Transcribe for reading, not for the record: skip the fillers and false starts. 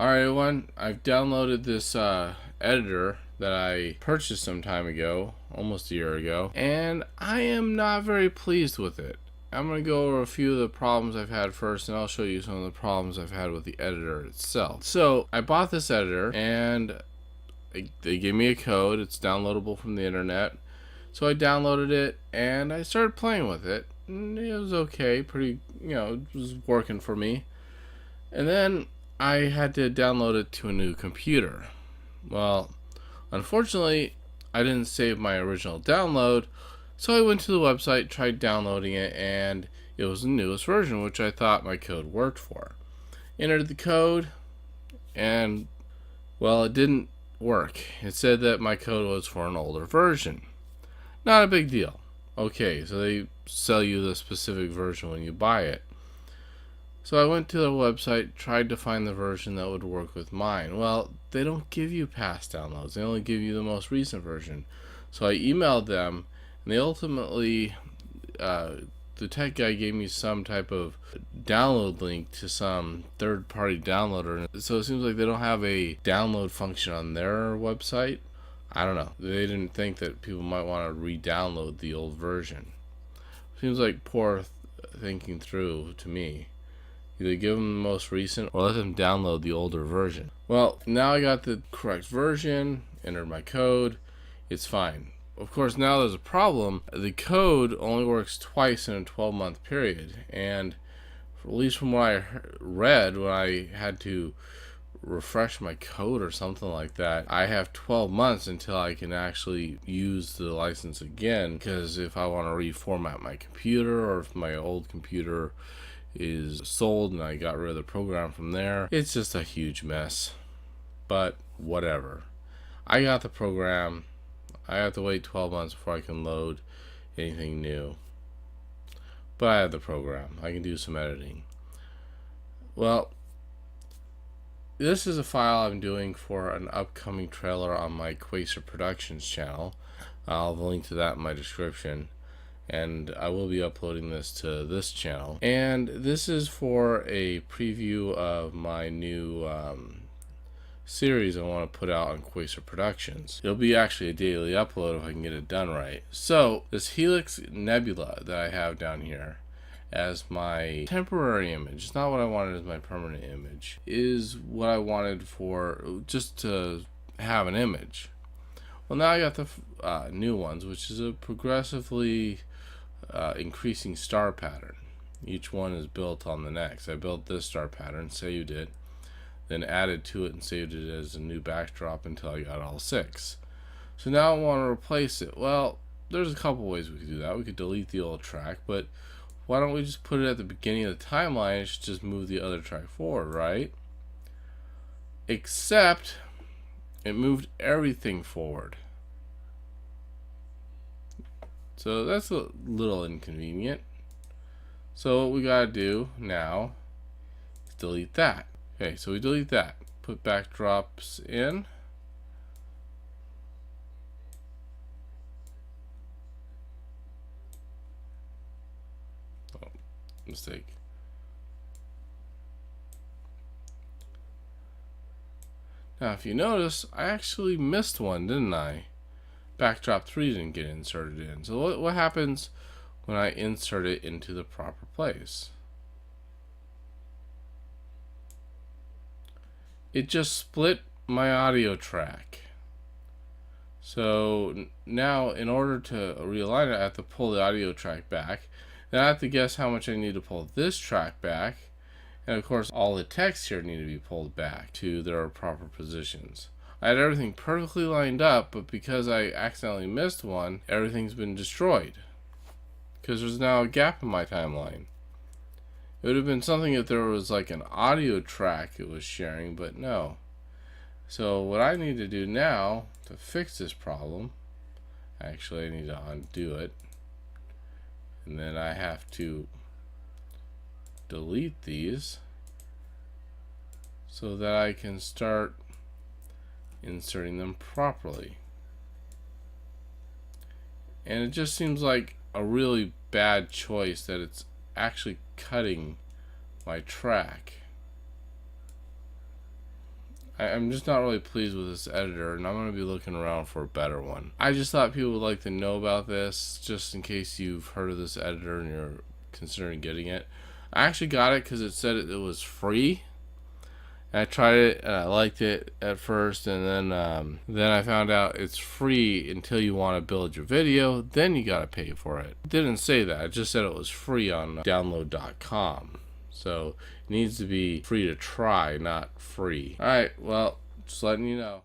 Alright everyone, I've downloaded this editor that I purchased some time ago, almost a year ago, and I am not very pleased with it. I'm going to go over a few of the problems I've had first, and I'll show you some of the problems I've had with the editor itself. So, I bought this editor, and they gave me a code. It's downloadable from the internet. So I downloaded it, and I started playing with it. And it was okay, pretty, it was working for me. And then I had to download it to a new computer. Well, unfortunately, I didn't save my original download, so I went to the website, tried downloading it, and it was the newest version, which I thought my code worked for. Entered the code, and, well, it didn't work. It said that my code was for an older version. Not a big deal. Okay, so they sell you the specific version when you buy it. So I went to their website, tried to find the version that would work with mine. Well, they don't give you past downloads. They only give you the most recent version. So I emailed them, and they ultimately, the tech guy gave me some type of download link to some third-party downloader. So it seems like they don't have a download function on their website. I don't know. They didn't think that people might want to re-download the old version. Seems like poor thinking through to me. Either give them the most recent or let them download the older version. Well, now I got the correct version, entered my code, it's fine. Of course, now there's a problem. The code only works twice in a 12-month period, and at least from what I read when I had to refresh my code or something like that, I have 12 months until I can actually use the license again, because if I want to reformat my computer, or if my old computer is sold and I got rid of the program from there, it's just a huge mess. But whatever, I got the program. I have to wait 12 months before I can load anything new, but I have the program. I can do some editing. Well, this is a file I'm doing for an upcoming trailer on my Quasar Productions channel. I'll have a link to that in my description, and I will be uploading this to this channel. And this is for a preview of my new series I want to put out on Quasar Productions. It'll be actually a daily upload if I can get it done right. So this Helix Nebula that I have down here as my temporary image, it's not what I wanted as my permanent image, is what I wanted for just to have an image. Well, now I got the new ones, which is a progressively increasing star pattern. Each one is built on the next. I built this star pattern, saved it, then added to it and saved it as a new backdrop until I got all 6. So now I want to replace it. Well, there's a couple ways we could do that. We could delete the old track, but why don't we just put it at the beginning of the timeline? It should just move the other track forward, right? Except it moved everything forward. So that's a little inconvenient. So what we gotta do now is delete that. Okay, so we delete that. Put backdrops in. Oh, mistake. Now, if you notice, I actually missed one, didn't I? Backdrop 3 didn't get inserted in. So what happens when I insert it into the proper place? It just split my audio track. So now, in order to realign it, I have to pull the audio track back. Then I have to guess how much I need to pull this track back. And of course, all the text here need to be pulled back to their proper positions. I had everything perfectly lined up, but because I accidentally missed one, everything's been destroyed. Because there's now a gap in my timeline. It would have been something if there was like an audio track it was sharing, but no. So what I need to do now to fix this problem, actually I need to undo it, and then I have to delete these so that I can start inserting them properly. And it just seems like a really bad choice that it's actually cutting my track. I'm just not really pleased with this editor, and I'm going to be looking around for a better one. I just thought people would like to know about this, just in case you've heard of this editor and you're considering getting it. I actually got it because it said it was free. I tried it and I liked it at first, and then I found out it's free until you want to build your video, then you gotta pay for it. It didn't say that, it just said it was free on download.com. So it needs to be free to try, not free. Alright, well, just letting you know.